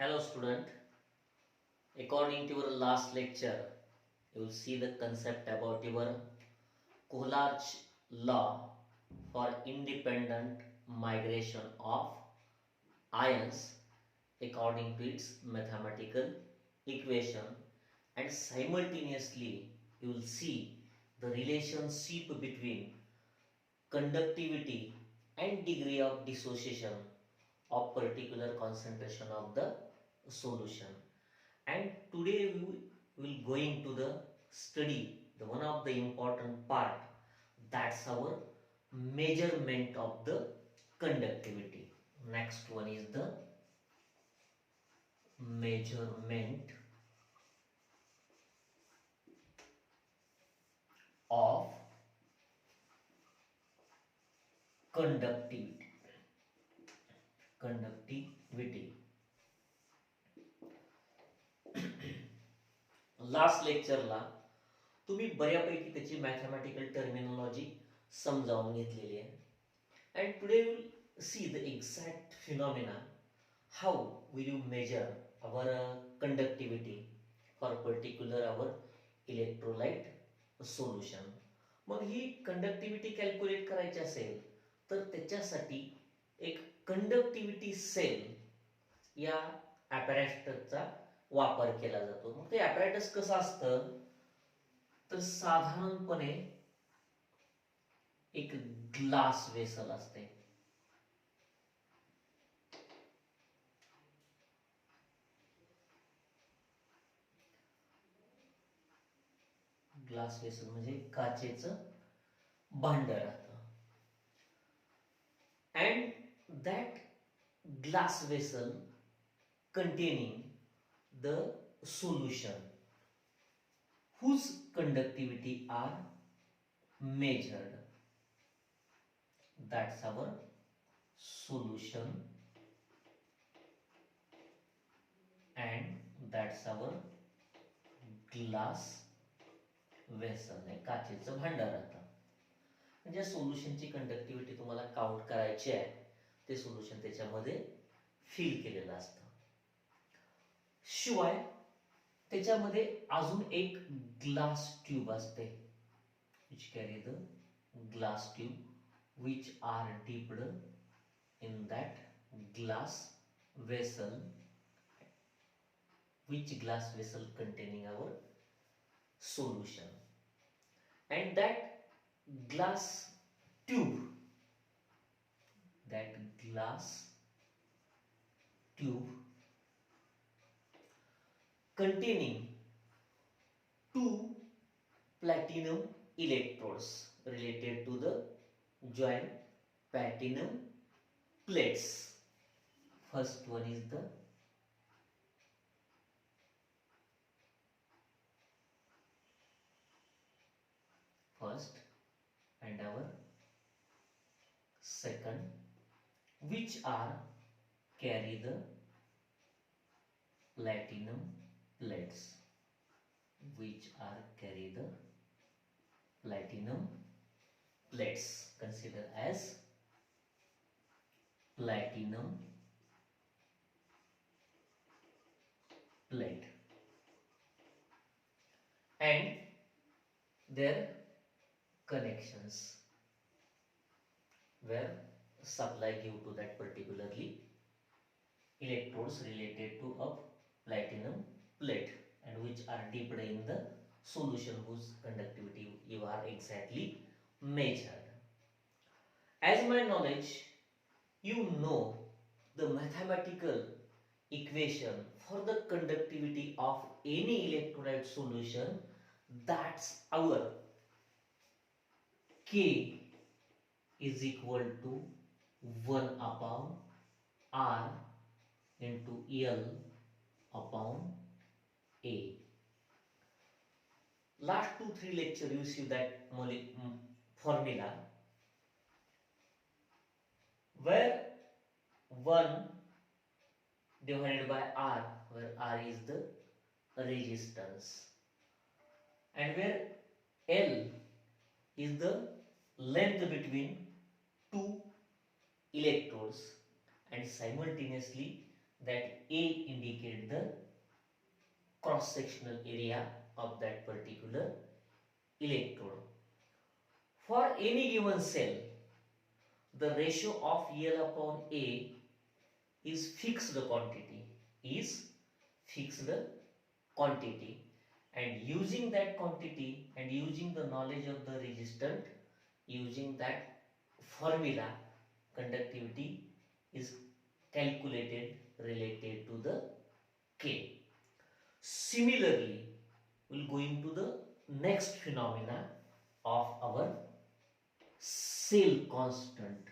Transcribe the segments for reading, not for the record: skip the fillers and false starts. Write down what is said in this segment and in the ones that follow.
Hello student, according to your last lecture, you will see the concept about your Kohler's law for independent migration of ions according to its mathematical equation, and simultaneously you will see the relationship between conductivity and degree of dissociation of particular concentration of the solution. And today we will going to the study the one of the important part, that's our measurement of the conductivity. Next one is the measurement of conductivity. Conductivity. Last लेक्चरला तुम्ही बऱ्यापैकी त्याची mathematical terminology समजावून घेतलेली आहे. And today will see the exact phenomena how will you measure our conductivity for particular our electrolyte solution. मग ही conductivity calculate करायची असेल तर त्याच्यासाठी एक कंडक्टिव्हिटी सेल या ॲपॅरेटसचा वापर केला जातो. मग ते ॲपॅरेटस कसं असतं तर साधारणपणे एक ग्लास वेसल असते. ग्लास वेसल म्हणजे काचेचं भांड राहतं. And that glass vessel containing the solution whose conductivity are measured. That's our solution and that's our glass vessel. काचेचं भांड राहतं. म्हणजे सोल्युशनची कंडक्टिव्हिटी तुम्हाला काउंट करायची आहे, ते सोल्युशन त्याच्यामध्ये फिल केलेलं असतं. शिवाय त्याच्यामध्ये अजून एक ग्लास ट्यूब असते, which carry the glass tube which are dipped in that glass vessel, which glass vessel containing our solution. And that glass tube, that glass tube containing two platinum electrodes related to the joint platinum plates. First one is the first and our second, which are carry the platinum plates, which are carry the platinum plates, consider as platinum plate, and their connections where supply give to that particularly electrodes related to a platinum plate and which are dipped in the solution whose conductivity you are exactly measured. As my knowledge, you know the mathematical equation for the conductivity of any electrolyte solution, that's our K is equal to 1 upon R into L upon A. Last 2-3 lecture you see that formula where 1 divided by R, where R is the resistance, and where L is the length between two electrodes, and simultaneously that A indicate the cross sectional area of that particular electrode. For any given cell, the ratio of L upon A is fixed quantity, and using that quantity and using the knowledge of the resistant, using that formula, conductivity is calculated related to the K. Similarly, we'll go into the next phenomena of our cell constant,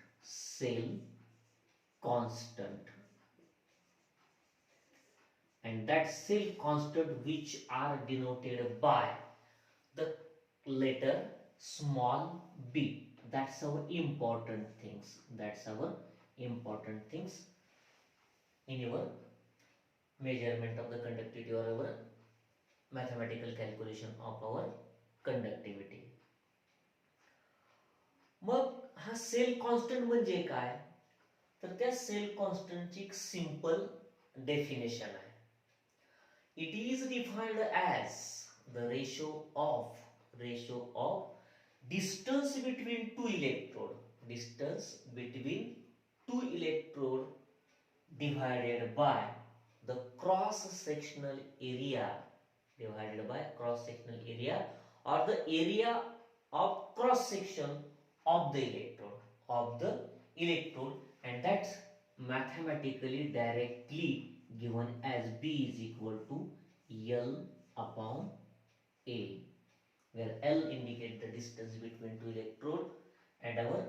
and that cell constant which are denoted by the letter small b. That's our important things. In your measurement of the conductivity or our mathematical calculation of our conductivity. मग हा sale constant म्हणजे काय, तर त्या sale कॉन्स्टंटची एक simple definition आहे. It is defined as the ratio of distance between two electrode divided by the cross sectional area or the area of cross section of the electrode, and that's mathematically directly given as B is equal to L upon A, where L indicate the distance between two electrode and our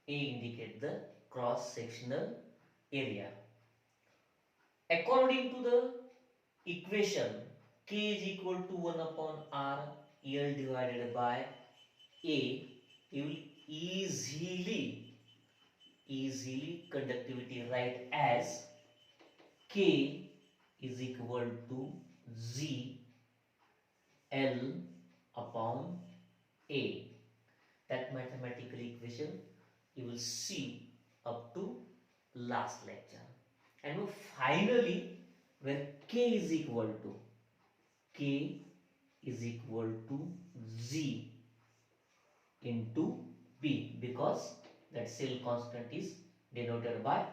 A indicate the cross sectional area. According to the equation, K is equal to 1 upon R L divided by A, you will easily conductivity write as K is equal to Z L upon A. That mathematical equation you will see up to last lecture. And finally, where K is equal to Z into B, because that cell constant is denoted by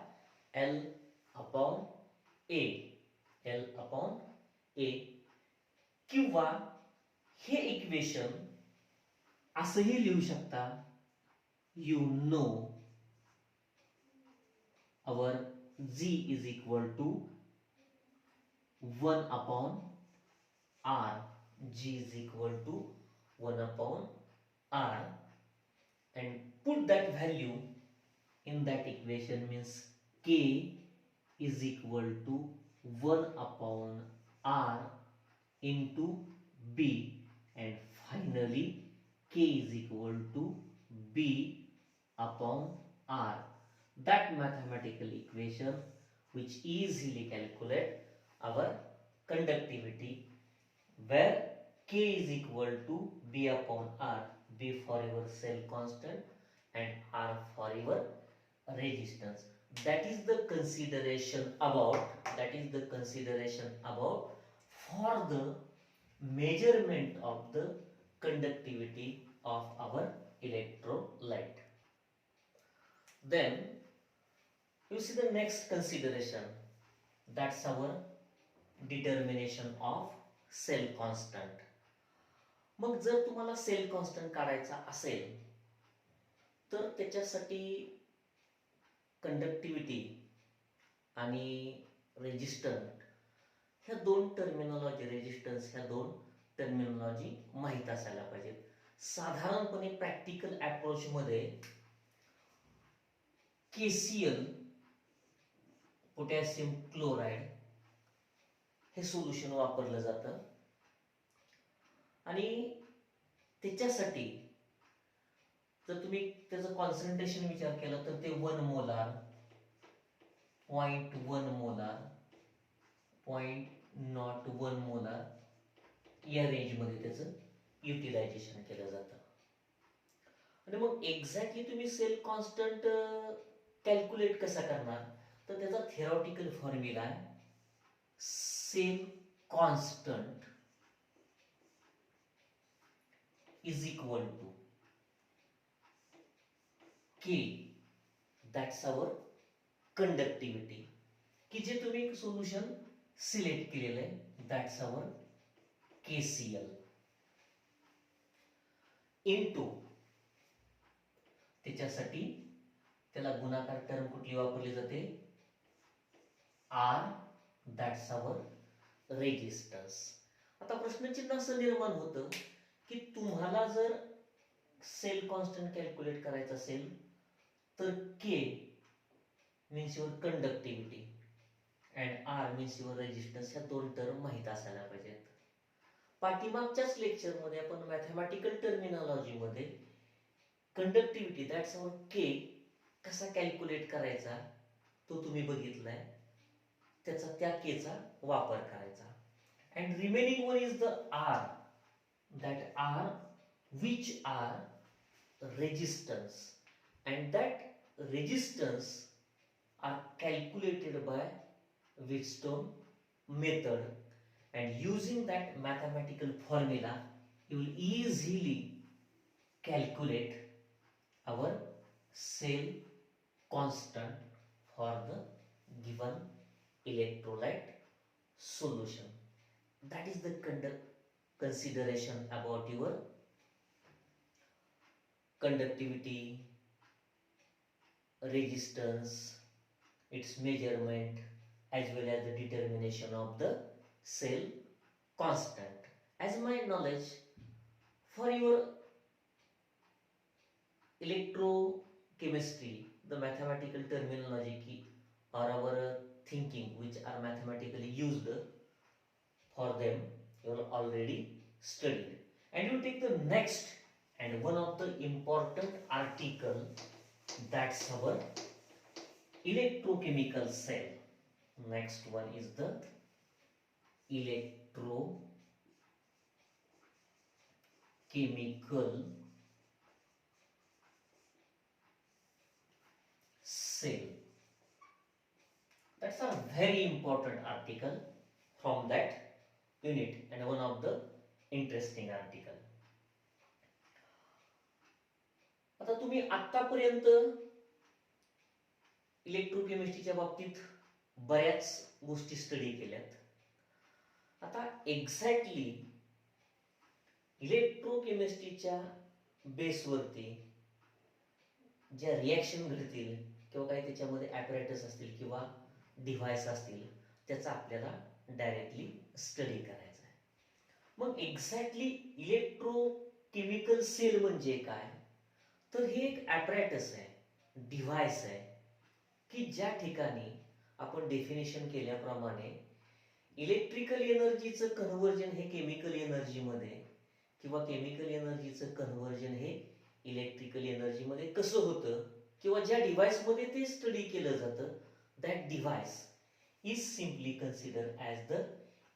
L upon A. किंवा हे equation असंही लिहू शकता, you know our Z is equal to 1 upon R. G is equal to 1 upon R, and put that value in that equation, means K is equal to 1 upon R into B, and finally K is equal to B upon R. That mathematical equation which easily calculate our conductivity, where K is equal to B upon R, B for your cell constant and R for your resistance. That is the consideration about for the measurement of the conductivity of our electrolyte. Then you see the next consideration, that's our determination of cell constant. मग जर तुम्हाला sale constant काढायचा असेल तर त्याच्यासाठी conductivity आणि resistance ह्या दोन टर्मिनॉलॉजी माहीत असायला पाहिजेत. साधारणपणे प्रॅक्टिकल अप्रोच मध्ये KCl पोटॅशियम क्लोराइड हे सोल्युशन वापरलं जातं, आणि त्याच्यासाठी जर तुम्ही त्याचं कॉन्सन्ट्रेशन विचार केला तर ते 1 मोलार, 0.1 मोलार, 0.01 मोलार या रेंज मध्ये त्याचं युटिलायझेशन केलं जातं. आणि मग एक्झॅक्टली तुम्ही सेल कॉन्स्टंट कॅल्क्युलेट कसा करणार, तर त्याचा थेरॉटिकल फॉर्म्युला आहे cell constant is equal to K, that's our conductivity, की जे तुम्ही एक सोल्युशन सिलेक्ट केलेलं आहे, दॅट्स आवर KCl इनटू, त्याच्यासाठी त्याला गुणाकार टर्म कुठली वापरली जाते, R, दॅट्स आवर रेजिस्टन्स. आता प्रश्नचिन्ह असं निर्माण होतं की तुम्हाला जर सेल कॉन्स्टंट कॅल्क्युलेट करायचं असेल तर K means your conductivity and R means your resistance, ह्या दोन टर्म माहीत असायला पाहिजेत. पाठीमागच्याच लेक्चरमध्ये आपण मॅथमॅटिकल टर्मिनॉलॉजीमध्ये कंडक्टिव्हिटी दॅट्स अवर के कसा कॅल्क्युलेट करायचा तो तुम्ही बघितलाय, त्याचा त्या केचा वापर करायचा. And remaining one is the R, that R which are resistance, and that resistance are calculated by Wheatstone method, and using that mathematical formula you will easily calculate our cell constant for the given electrolyte solution. That is the consideration about your conductivity, resistance, its measurement, as well as the determination of the cell constant. As my knowledge, for your electrochemistry, the mathematical terminology or our thinking which are mathematically used for them, you have already studied. And you take the next and one of the important article, that's our electrochemical cell. Next one is the electrochemical cell. That's a very important article from that unit and one of the interesting article. आता तुम्ही आतापर्यंत इलेक्ट्रोकेमिस्ट्रीच्या बाबतीत बऱ्याच गोष्टी study केल्यात. आता exactly इलेक्ट्रोकेमिस्ट्रीच्या बेसवरती ज्या reaction घडतील किंवा काही त्याच्यामध्ये ॲपरेटस असतील किंवा डिव्हाइस असतील त्याचा आपल्याला डायरेक्टली स्टडी करायचा आहे. मग एक्झॅक्टली इलेक्ट्रोकेमिकल सेल म्हणजे काय, तर हे एक ॲपरेटस आहे, डिव्हाइस आहे की ज्या ठिकाणी आपण डेफिनेशन केल्याप्रमाणे इलेक्ट्रिकल एनर्जीचं कन्व्हर्जन हे केमिकल एनर्जीमध्ये किंवा केमिकल एनर्जीचं कन्व्हर्जन हे इलेक्ट्रिकल एनर्जीमध्ये कसं होतं किंवा ज्या डिव्हाइसमध्ये ते स्टडी केलं जातं, that device is simply considered as the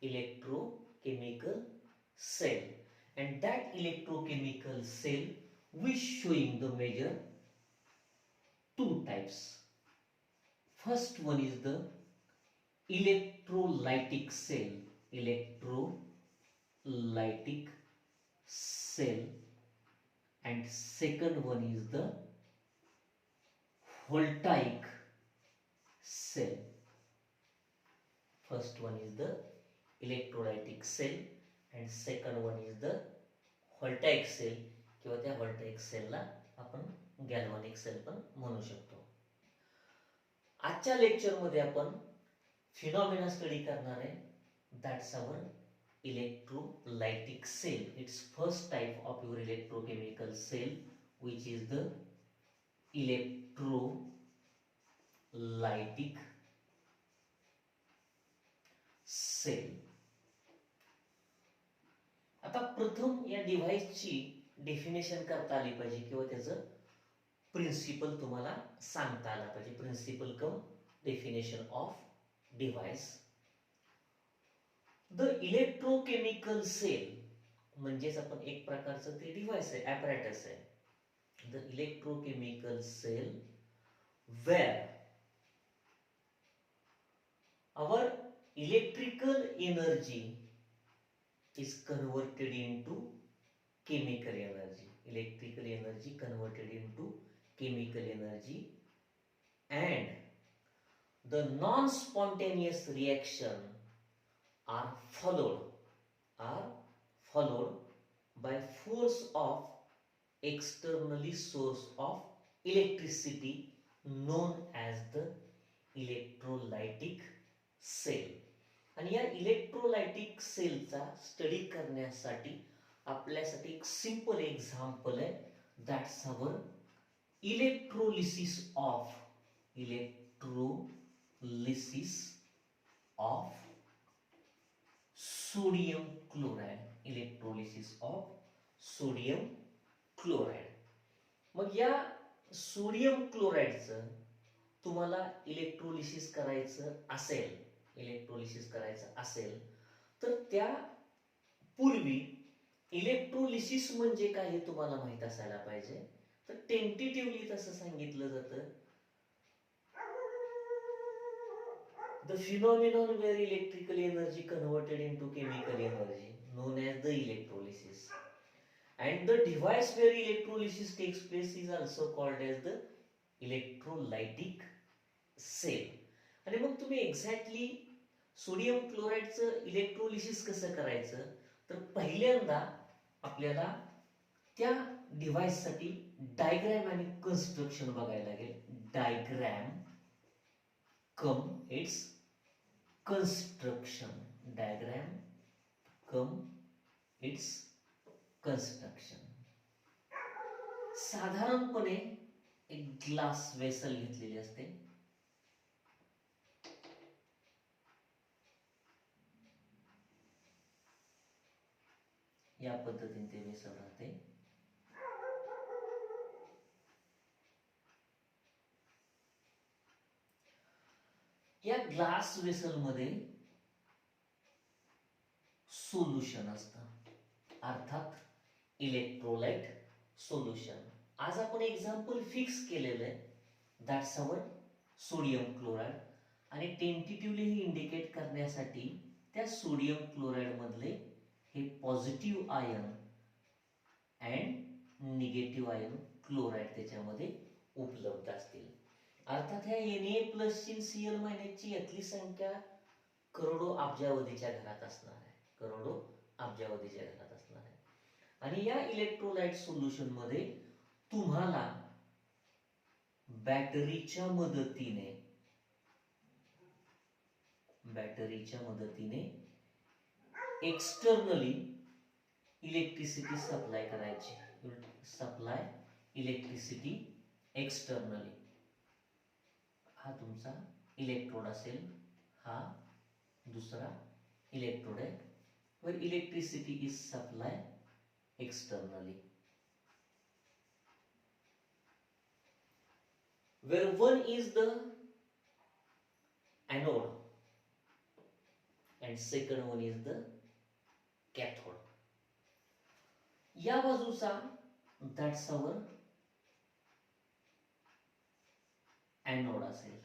electrochemical cell. And that electrochemical cell we showing the major two types. First one is the electrolytic cell, electrolytic cell, and second one is the voltaic cell. First one is the electrolytic cell and second one is the voltaic cell, किंवा त्या voltaic सेलला आपण galvanic sale पण म्हणू शकतो. आजच्या लेक्चरमध्ये आपण phenomena study करणार आहे, that's our electrolytic cell. It's first type of your electrochemical cell which is the electrolytic cell. आता प्रथम या डिव्हाइसची डेफिनेशन करता आली पाहिजे किंवा त्याचं प्रिन्सिपल तुम्हाला सांगता आला पाहिजे. Principal cum definition of device. The electrochemical cell म्हणजेच आपण एक प्रकारचं ते डिव्हाइस आहे, ॲपरेटस आहे. The electrochemical cell where our electrical energy is converted into chemical energy. Electrical energy converted into chemical energy, and the non-spontaneous reaction are followed by force of externally source of electricity known as the electrolytic cell. आणि या electrolytic सेलचा study करण्यासाठी आपल्यासाठी एक simple example आहे, that's our electrolysis of sodium chloride. Electrolysis of sodium chloride. मग या sodium क्लोराइडचं तुम्हाला इलेक्ट्रोलिसिस करायचं असेल तर त्या पूर्वी इलेक्ट्रोलिसिस म्हणजे काय हे तुम्हाला माहित असायला पाहिजे. तर टेंटेटिव्हली तसं सांगितलं जातं, the phenomenon where electrical energy converted into chemical energy known as the electrolysis, and the device where electrolysis takes place is also called as the electrolytic cell. आणि मग तुम्ही एक्झॅक्टली सोडियम क्लोराइडचं इलेक्ट्रोलिसिस कसं करायचं, तर पहिल्यांदा आपल्याला त्या डिव्हाइससाठी डायग्रॅम आणि कन्स्ट्रक्शन बघायला लागेल. Diagram come it's construction. Diagram come it's construction. साधारणपणे एक ग्लास वेसल घेतलेली असते. या पद्धतीने ते वेसल राहते. या ग्लास वेसल मध्ये सोल्युशन असतं, अर्थात इलेक्ट्रोलाइट सोल्युशन. आज आपण एक्झाम्पल फिक्स केलेलं आहे, दॅट्स अवर सोडियम क्लोराइड. आणि टेंटेटिव्हली हे इंडिकेट करण्यासाठी त्या सोडियम क्लोराइड मधले हे positive ion and negative ion chloride त्याच्यामध्ये उपलब्ध असतील. अर्थात ह्या Na+ ची Cl- ची यातली संख्या करोडो अब्जावधीच्या घरात असणार आहे. आणि या इलेक्ट्रोलाइट सोल्युशन मध्ये तुम्हाला बॅटरीच्या मदतीने एक्सटर्नली इलेक्ट्रिसिटी सप्लाय करायची. Supply electricity externally. हा तुमचा इलेक्ट्रोड असेल, हा दुसरा इलेक्ट्रोड आहे, where electricity is supplied externally, where one is the anode and second one is the cathode. या बाजूचा that's our anode असेल,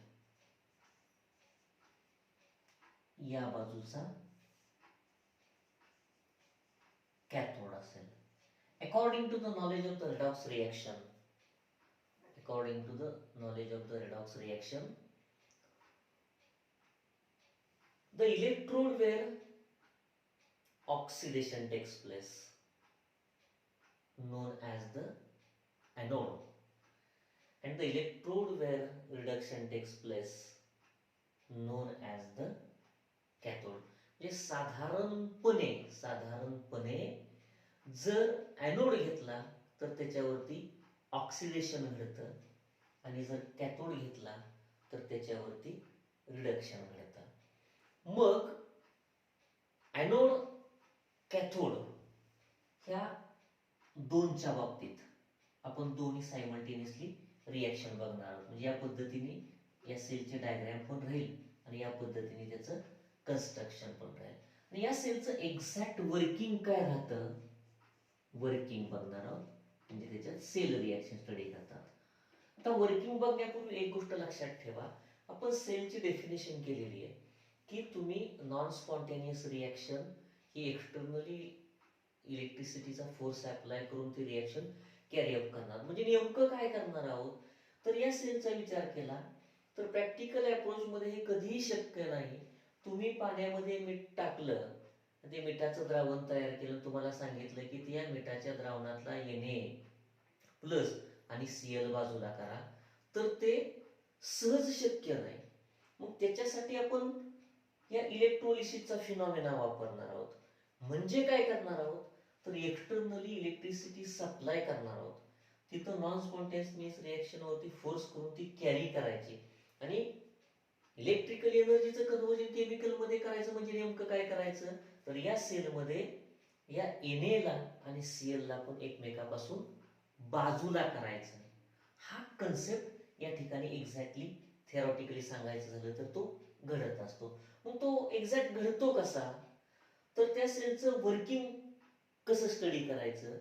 या बाजूचा cathode असेल. According to the knowledge of the redox reaction, the electrode where oxidation takes place known as the anode, and the electrode where reduction takes place known as the cathode. म्हणजे साधारणपणे जर anode घेतला तर त्याच्यावरती oxidation घडतं, आणि जर cathode घेतला तर त्याच्यावरती रिडक्शन घडतं. मग एनोड कॅथोड ह्या दोनच्या बाबतीत आपण दोन्ही सायमल्टेनियसली रिॲक्शन बघणार आहोत. म्हणजे या पद्धतीने या सेलचे डायग्राम पण राहील आणि या पद्धतीने त्याचं कन्स्ट्रक्शन पण राहील. आणि या सेलचं एक्झॅक्ट वर्किंग काय राहतं, वर्किंग बघणार आहोत. म्हणजे त्याच्यात सेल रिॲक्शन स्टडी करतात. आता वर्किंग बघण्यापूर्वी एक गोष्ट लक्षात ठेवा, आपण सेलची डेफिनेशन केलेली आहे. की तुम्ही नॉन स्पॉन्टेनियस रिॲक्शन ही एक्सटर्नली इलेक्ट्रिसिटीचा फोर्स अप्लाय करून ती रिॲक्शन कॅरी अप करणार. म्हणजे नेमकं काय करणार आहोत, तर या सेलचा विचार केला तर प्रॅक्टिकल अप्रोचमध्ये हे कधीही शक्य नाही. तुम्ही पाण्यामध्ये मीठ टाकलं, ते मिठाचं द्रावण तयार केलं, तुम्हाला सांगितलं की त्या मिठाच्या द्रावणातला Na प्लस आणि Cl बाजूला करा, तर ते सहज शक्य नाही. मग त्याच्यासाठी आपण या इलेक्ट्रोलिसिसचा फिनॉमिना वापरणार आहोत. म्हणजे काय करणार आहोत, तर एक्सटर्नली इलेक्ट्रिसिटी सप्लाय करणार आहोत. तिथं नॉन स्पॉन्टेनियस रिॲक्शनवरती फोर्स करून ती कॅरी करायची आणि इलेक्ट्रिकल एनर्जीचं कन्व्हर्जन केमिकलमध्ये करायचं. म्हणजे नेमकं काय करायचं, तर या सेलमध्ये या Na ला आणि Cl ला पण एकमेकापासून बाजूला करायचं. हा कन्सेप्ट या ठिकाणी एक्झॅक्टली थेरॉटिकली सांगायचं झालं तर तो घडत असतो. मग तो एक्झॅक्ट घडतो कसा, तर त्या सेलचं वर्किंग कसं स्टडी करायचं,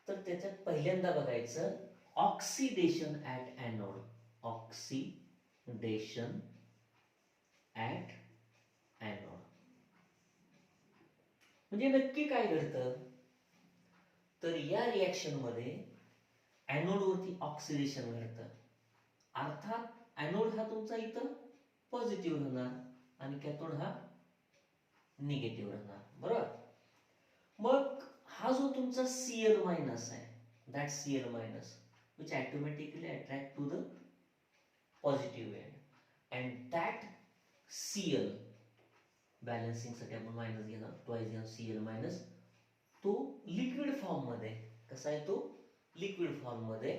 तर त्याच्यात पहिल्यांदा बघायचं oxidation at anode. Oxidation at anode म्हणजे नक्की काय घडतं, तर या रिॲक्शन मध्ये ॲनोडवरती ऑक्सिडेशन घडतं. अर्थात ॲनोड हा तुमचा इथं पॉझिटिव्ह राहणार आणि कॅथोड हा निगेटिव्ह राहणार, बरोबर. मग हा जो तुमचा Cl मायनस आहे, that Cl minus which automatically attract to the positive end and that Cl बॅलन्सिंगसाठी आपण मायनस घेणार, ट्वाइस घेणार Cl मायनस. तो लिक्विड फॉर्म मध्ये कसा आहे, तो लिक्विड फॉर्म मध्ये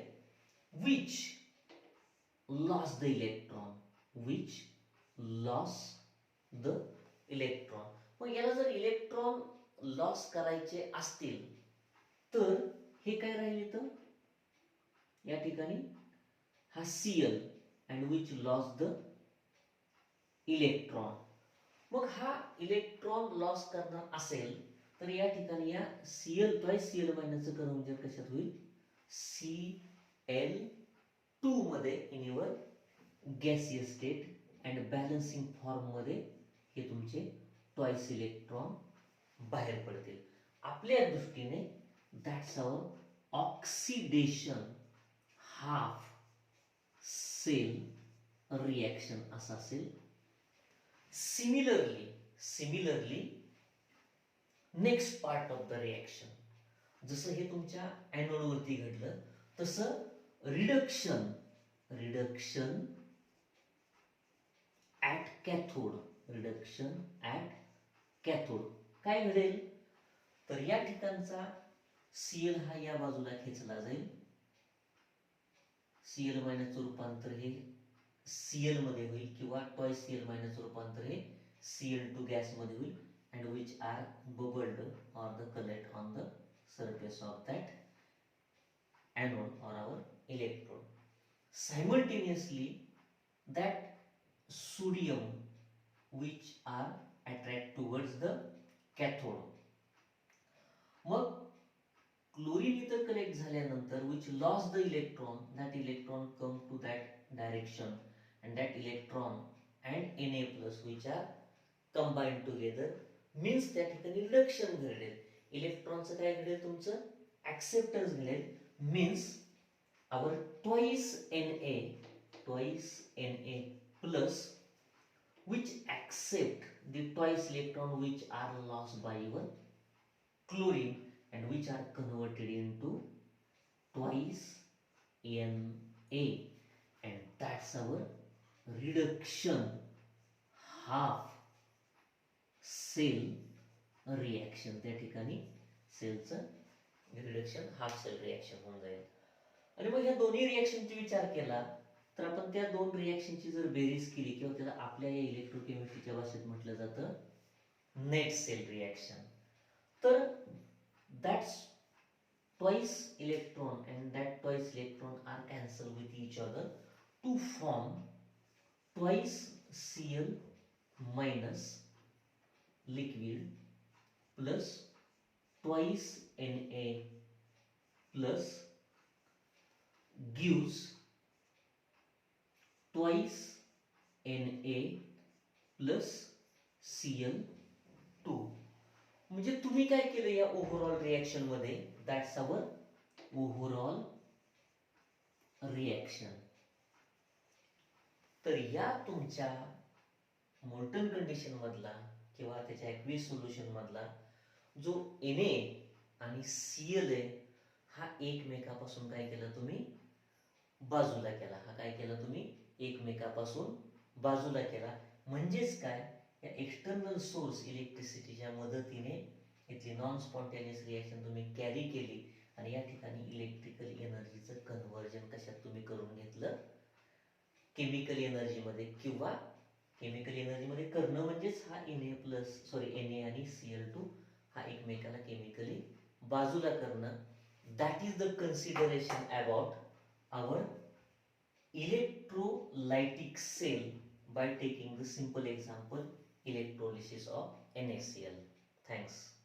which loss the electron, which loss the electron. मग याला जर इलेक्ट्रॉन लॉस करायचे असतील तर हे काय राहील इथं या ठिकाणी, हा Cl and which loss the electron. मग हा इलेक्ट्रॉन लॉस करणार असेल तर या ठिकाणी या Cl ट्वाइस Cl मायनसचं कन्व्हर्जन कशात होईल, Cl2 मध्ये in your gaseous state and balancing form मध्ये हे तुमचे ट्वाइस इलेक्ट्रॉन बाहेर पडतील. आपल्या दृष्टीने that's our oxidation half cell reaction असं असेल. Similarly next part of the reaction, जसं हे तुमच्या ॲनोडवरती घडलं तसं reduction at cathode, reduction at cathode काय घडेल, तर या ठिकाणचा Cl हा या बाजूला खेचला जाईल. Cl मायनसचं रूपांतर हे Cl मध्ये होईल किंवा ट्वाइस Cl मायनसचं रूपांतर हे Cl2 गॅस मध्ये होईल and which are bubbled or the collect on the surface of that anode or our electrode. Simultaneously that sodium which are attract towards the cathode. मग क्लोरीन इथं collect झाल्यानंतर which lost the electron, that electron come to that direction and that electron and Na plus which are combined together means त्या ठिकाणी reduction घडेल. इलेक्ट्रॉनचं काय घडेल, तुमचं ऍक्सेप्टन्स घडेल. Means our twice Na plus which accept the twice electron which are lost by your chlorine and which are converted into twice Na and that's our reduction half cell reaction. त्या ठिकाणी सेलचं reduction half cell reaction होऊन जाईल. आणि मग ह्या दोन्ही रिॲक्शनचा विचार केला तर आपण त्या दोन रिॲक्शनची जर बेरीज केली किंवा त्याला आपल्या या इलेक्ट्रोकेमिस्ट्रीच्या भाषेत म्हटलं जातं नेट सेल रिॲक्शन, तर that's twice electron and that twice electron are cancel with each other to form twice Cl minus liquid plus twice Na plus gives twice Na plus Cl2. म्हणजे तुम्ही काय केलं या ओव्हरऑल रिएक्शन मध्ये, that's our overall reaction. तर या तुमच्या molten condition मधला किंवा त्याच्या ॲक्वियस सोल्युशन मधला जो Na आणि Cl आहे हा एकमेकापासून काय केलं तुम्ही, बाजूला केला. हा काय केला तुम्ही, एकमेकापासून बाजूला केला. म्हणजेच काय, या एक्सटर्नल सोर्स इलेक्ट्रिसिटीच्या मदतीने इथली नॉन स्पॉन्टेनियस रिएक्शन तुम्ही कॅरी केली आणि या ठिकाणी इलेक्ट्रिकल एनर्जीचं कन्व्हर्जन कशात तुम्ही करून घेतलं, केमिकल एनर्जीमध्ये. किंवा केमिकल एनर्जीमध्ये करणं म्हणजेच हा Na आणि Cl2 हा एकमेकाला केमिकली बाजूला करणं. That is the consideration about our electrolytic cell by taking the simple example electrolysis of NaCl. Thanks.